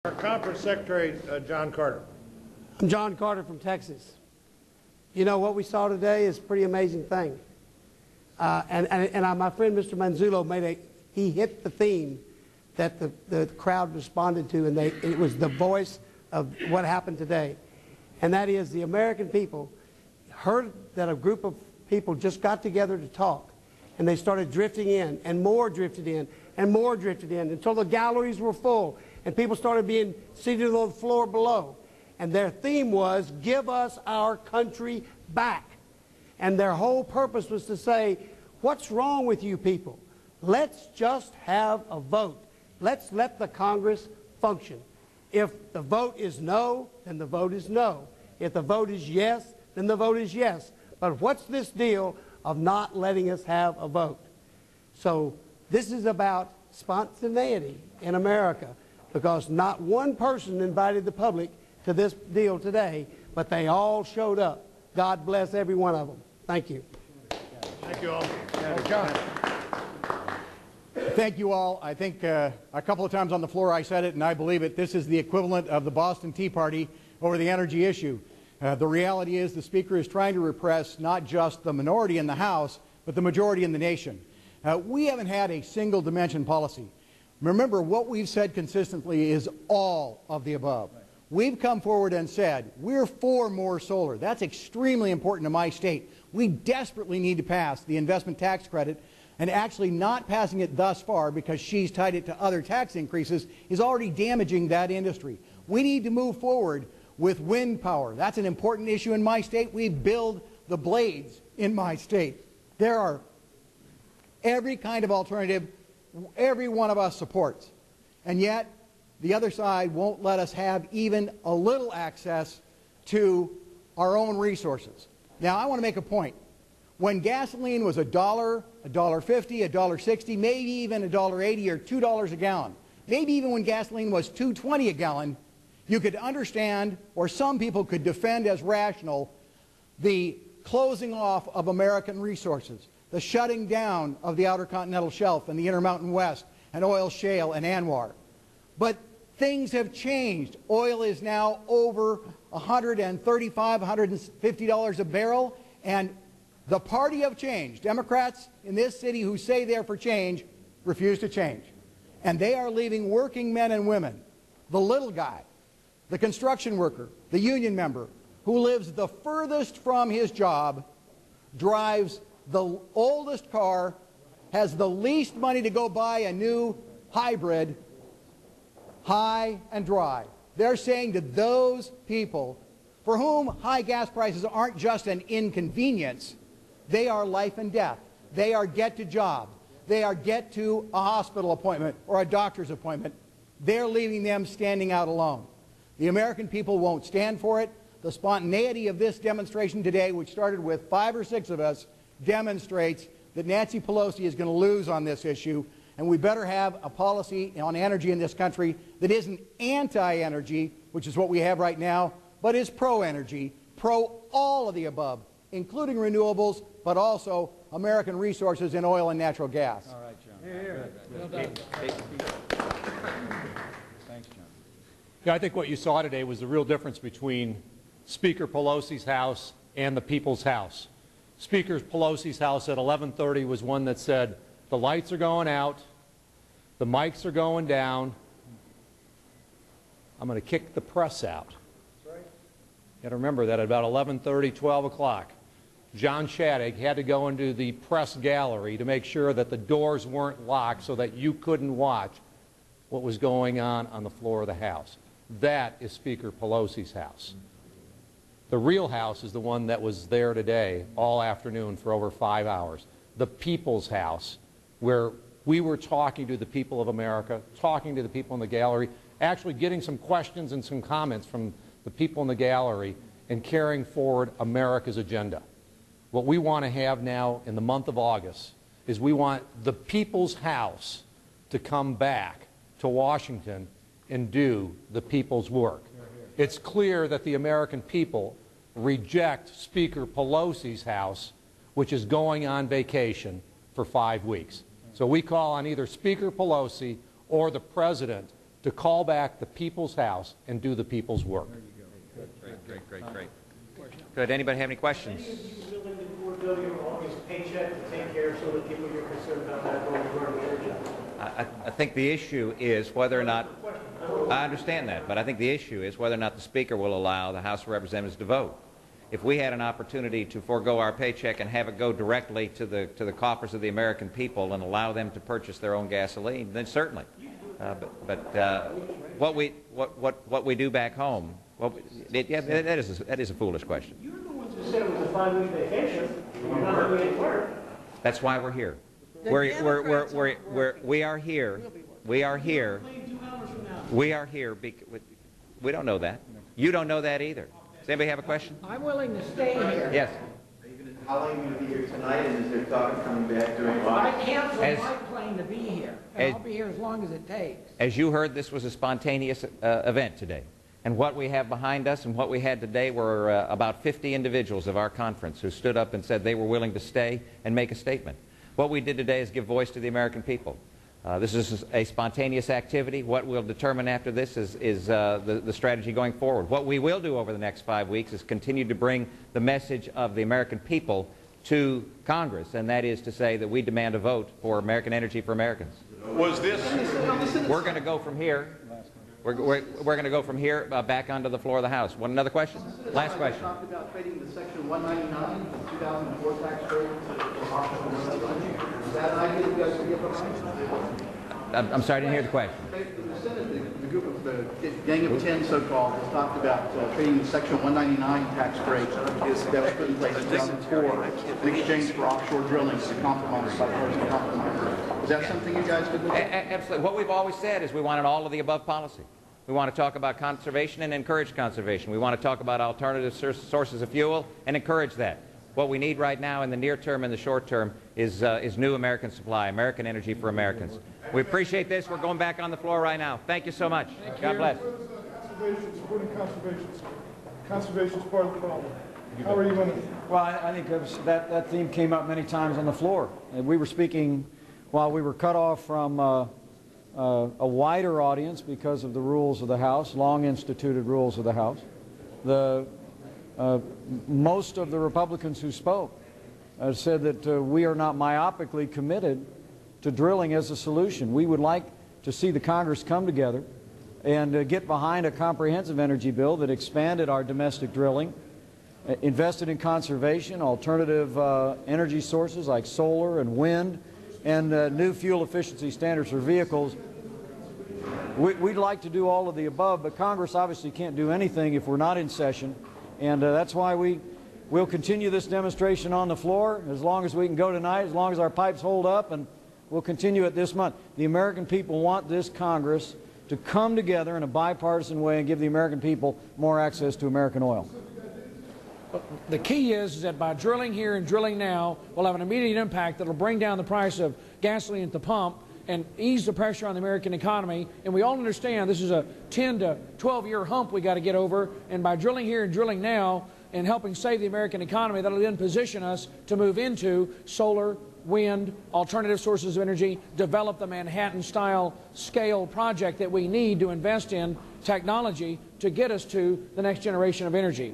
Our Conference Secretary, John Carter. I'm John Carter from Texas. You know, what we saw today is a pretty amazing thing. My friend Mr. Manzullo he hit the theme that the crowd responded to, and it was the voice of what happened today. And that is, the American people heard that a group of people just got together to talk, and they started drifting in, and more drifted in, and more drifted in, until the galleries were full, and people started being seated on the floor below. And their theme was, give us our country back. And their whole purpose was to say, what's wrong with you people? Let's just have a vote. Let's let the Congress function. If the vote is no, then the vote is no. If the vote is yes, then the vote is yes. But what's this deal of not letting us have a vote? So this is about spontaneity in America, because not one person invited the public to this deal today, but they all showed up. God bless every one of them. Thank you. Thank you all. Thank you all. I think a couple of times on the floor I said it, and I believe it. This is the equivalent of the Boston Tea Party over the energy issue. The reality is the Speaker is trying to repress not just the minority in the House, but the majority in the nation. We haven't had a single dimension policy. Remember, what we've said consistently is all of the above. We've come forward and said, we're for more solar. That's extremely important to my state. We desperately need to pass the investment tax credit, and actually not passing it thus far, because she's tied it to other tax increases, is already damaging that industry. We need to move forward with wind power. That's an important issue in my state. We build the blades in my state. There are every kind of alternative every one of us supports. And yet, the other side won't let us have even a little access to our own resources. Now, I want to make a point. When gasoline was $1, $1.50, $1.60, maybe even $1.80 or $2 a gallon, maybe even when gasoline was $2.20 a gallon, you could understand, or some people could defend as rational, the closing off of American resources, the shutting down of the Outer Continental Shelf and the Intermountain West and oil shale and Anwar. But things have changed. Oil is now over $135, $150 a barrel, and the party of change, Democrats in this city who say they're for change, refuse to change. And they are leaving working men and women, the little guy, the construction worker, the union member, who lives the furthest from his job, drives the oldest car, has the least money to go buy a new hybrid, high and dry. They're saying to those people for whom high gas prices aren't just an inconvenience, they are life and death. They are get to job. They are get to a hospital appointment or a doctor's appointment. They're leaving them standing out alone. The American people won't stand for it. The spontaneity of this demonstration today, which started with 5 or 6 of us, demonstrates that Nancy Pelosi is going to lose on this issue, and we better have a policy on energy in this country that isn't anti-energy, which is what we have right now, but is pro-energy, pro all of the above, including renewables, but also American resources in oil and natural gas. All right, John. Yeah. Well done. Thanks, John. Yeah, I think what you saw today was the real difference between Speaker Pelosi's House and the People's House. Speaker Pelosi's House at 11:30 was one that said, the lights are going out, the mics are going down, I'm going to kick the press out. That's right. You got to remember that at about 11:30, 12 o'clock, John Shadegg had to go into the press gallery to make sure that the doors weren't locked so that you couldn't watch what was going on the floor of the House. That is Speaker Pelosi's House. The real House is the one that was there today all afternoon for over 5 hours. The People's House, where we were talking to the people of America, talking to the people in the gallery, actually getting some questions and some comments from the people in the gallery, and carrying forward America's agenda. What we want to have now in the month of August is we want the People's House to come back to Washington and do the people's work. It's clear that the American people reject Speaker Pelosi's House, which is going on vacation for 5 weeks. So we call on either Speaker Pelosi or the President to call back the people's house and do the people's work. Great. Good. Anybody have any questions? I think the issue is whether or not, I understand that, but I think the issue is whether or not the Speaker will allow the House of Representatives to vote. If we had an opportunity to forego our paycheck and have it go directly to the coffers of the American people and allow them to purchase their own gasoline, then certainly. What we do back home, that is a foolish question. You're the ones who said it was a 5-week vacation. You're not doing any work. That's why we're here. We are here. We are here. We are here. We don't know that. You don't know that either. Does anybody have a question? I'm willing to stay here. Yes. How long are you going to be here tonight, and is there talk of coming back during I lunch? cancel my plane to be here, and I'll be here as long as it takes. As you heard, this was a spontaneous event today. And what we have behind us and what we had today were about 50 individuals of our conference who stood up and said they were willing to stay and make a statement. What we did today is give voice to the American people. This is a spontaneous activity. What we'll determine after this is the strategy going forward. What we will do over the next 5 weeks is continue to bring the message of the American people to Congress, and that is to say that we demand a vote for American energy for Americans. Was this? We're going to go from here. We're going to go from here back onto the floor of the House. One another question? Last question. Talked about trading the Section 199, the 2004 tax credit. Is that an idea you guys could get behind? I'm sorry, I didn't hear the question. The Senate, the group of the Gang of 10, so-called, has talked about trading the Section 199 tax rate that was put in place in 2004 in exchange for offshore drilling as a compromise, bipartisan compromise. Is that something you guys could look at? Absolutely. What we've always said is we want an all of the above policy. We want to talk about conservation and encourage conservation. We want to talk about alternative sources of fuel and encourage that. What we need right now in the near term and the short term is new American supply, American energy for Americans. We appreciate this. We're going back on the floor right now. Thank you so much. God bless. Conservation, supporting conservation. Conservation is part of the problem. How are you going to? Well, I think that theme came up many times on the floor. And we were speaking while we were cut off from a wider audience because of the rules of the House, long instituted rules of the House. Most of the Republicans who spoke said that we are not myopically committed to drilling as a solution. We would like to see the Congress come together and get behind a comprehensive energy bill that expanded our domestic drilling, invested in conservation, alternative energy sources like solar and wind, and new fuel efficiency standards for vehicles. We'd like to do all of the above, but Congress obviously can't do anything if we're not in session, and that's why we'll continue this demonstration on the floor as long as we can go tonight, as long as our pipes hold up, and we'll continue it this month. The American people want this Congress to come together in a bipartisan way and give the American people more access to American oil. The key is that by drilling here and drilling now, we'll have an immediate impact that will bring down the price of gasoline at the pump and ease the pressure on the American economy. And we all understand this is a 10 to 12-year hump we got to get over. And by drilling here and drilling now and helping save the American economy, that'll then position us to move into solar, wind, alternative sources of energy, develop the Manhattan-style scale project that we need to invest in technology to get us to the next generation of energy.